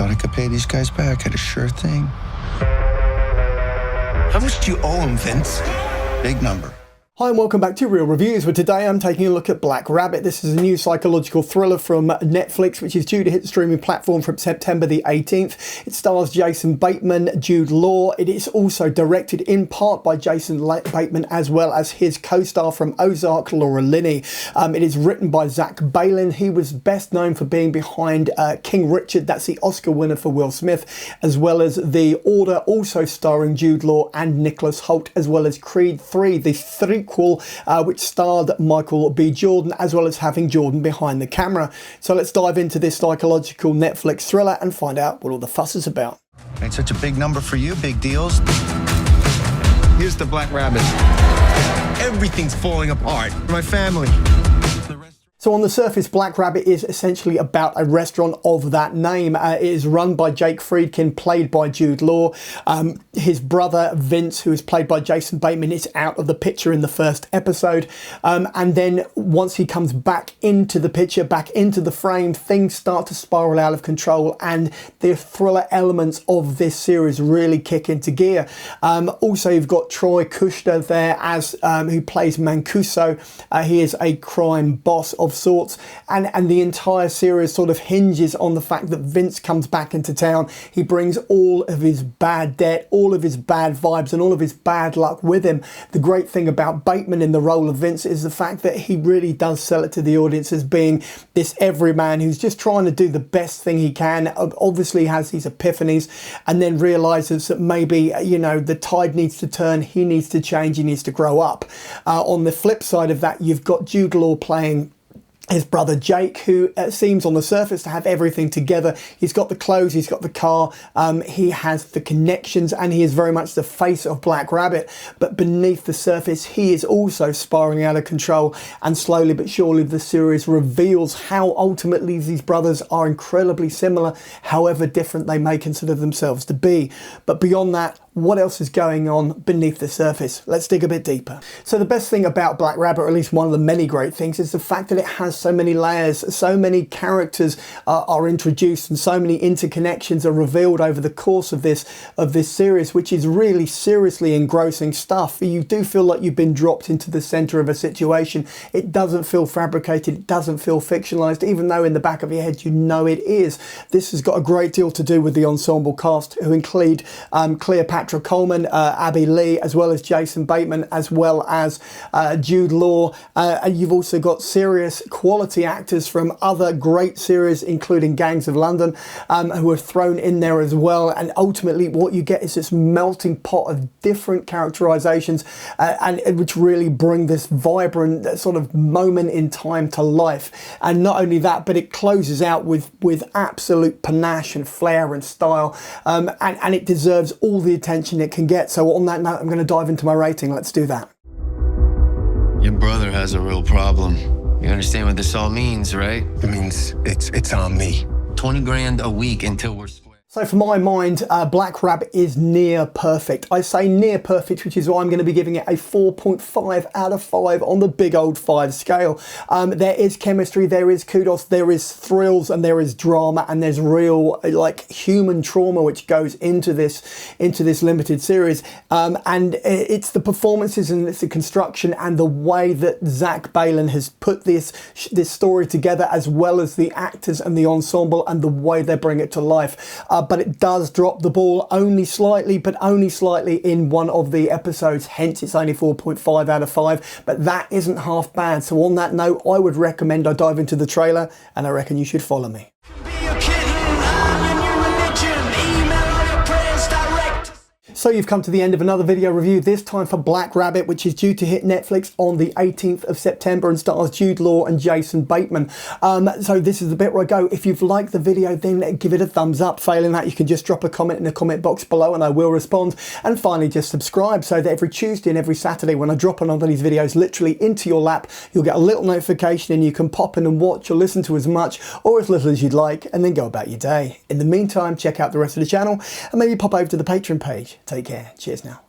thought I could pay these guys back at a sure thing. How much do you owe him, Vince? Big number. Hi and welcome back to Real Reviews, where today I'm taking a look at Black Rabbit. This is a new psychological thriller from Netflix, which is due to hit the streaming platform from September the 18th. It stars Jason Bateman, Jude Law. It is also directed in part by Jason Bateman, as well as his co-star from Ozark, Laura Linney. It is written by Zach Baylin. He was best known for being behind King Richard, that's the Oscar winner for Will Smith, as well as The Order, also starring Jude Law and Nicholas Hoult, as well as Creed 3, the threequel, which starred Michael B. Jordan, as well as having Jordan behind the camera. So let's dive into this psychological Netflix thriller and find out what all the fuss is about. Ain't such a big number for you, big deals. Here's the Black Rabbit. Everything's falling apart. My family. So on the surface, Black Rabbit is essentially about a restaurant of that name. It is run by Jake Friedkin, played by Jude Law. His brother, Vince, who is played by Jason Bateman, is out of the picture in the first episode. And then once he comes back into the picture, back into the frame, things start to spiral out of control, and the thriller elements of this series really kick into gear. Also, you've got Troy Kushner there as who plays Mancuso. He is a crime boss of sorts, and the entire series sort of hinges on the fact that Vince comes back into town. He brings all of his bad debt, all of his bad vibes, and all of his bad luck with him. The great thing about Bateman in the role of Vince is the fact that he really does sell it to the audience as being this everyman who's just trying to do the best thing he can. Obviously has these epiphanies and then realizes that maybe, you know, the tide needs to turn, he needs to change, he needs to grow up. On the flip side of that, you've got Jude Law playing his brother Jake, who seems on the surface to have everything together. He's got the clothes, he's got the car, he has the connections, and he is very much the face of Black Rabbit. But beneath the surface, he is also spiraling out of control, and slowly but surely the series reveals how ultimately these brothers are incredibly similar, however different they may consider themselves to be. But beyond that, what else is going on beneath the surface? Let's dig a bit deeper. So the best thing about Black Rabbit, or at least one of the many great things, is the fact that it has so many layers, so many characters are introduced, and so many interconnections are revealed over the course of this series, which is really seriously engrossing stuff. You do feel like you've been dropped into the center of a situation. It doesn't feel fabricated, it doesn't feel fictionalized, even though in the back of your head you know it is. This has got a great deal to do with the ensemble cast, who include Cleopatra, Coleman, Abbey Lee, as well as Jason Bateman, as well as Jude Law. And you've also got serious quality actors from other great series, including Gangs of London, who are thrown in there as well. And ultimately what you get is this melting pot of different characterizations, and which really bring this vibrant sort of moment in time to life. And not only that, but it closes out with absolute panache and flair and style, and it deserves all the attention it can get. So on that note, I'm going to dive into my rating. Let's do that. Your brother has a real problem. You understand what this all means, right? It means it's on me. 20 grand a week until we're square. So for my mind, Black Rabbit is near perfect. I say near perfect, which is why I'm going to be giving it a 4.5 out of 5 on the big old 5 scale. There is chemistry, there is kudos, there is thrills, and there is drama, and there's real like human trauma which goes into this limited series. And it's the performances, and it's the construction, and the way that Zach Baylin has put this story together, as well as the actors and the ensemble and the way they bring it to life. But it does drop the ball only slightly, but only slightly in one of the episodes, hence it's only 4.5 out of 5, but that isn't half bad. So on that note, I would recommend I dive into the trailer, and I reckon you should follow me. So you've come to the end of another video review, this time for Black Rabbit, which is due to hit Netflix on the 18th of September and stars Jude Law and Jason Bateman. So this is the bit where I go, if you've liked the video, then give it a thumbs up. Failing that, you can just drop a comment in the comment box below and I will respond. And finally, just subscribe so that every Tuesday and every Saturday when I drop another of these videos literally into your lap, you'll get a little notification and you can pop in and watch or listen to as much or as little as you'd like, and then go about your day. In the meantime, check out the rest of the channel and maybe pop over to the Patreon page. Take care. Cheers now.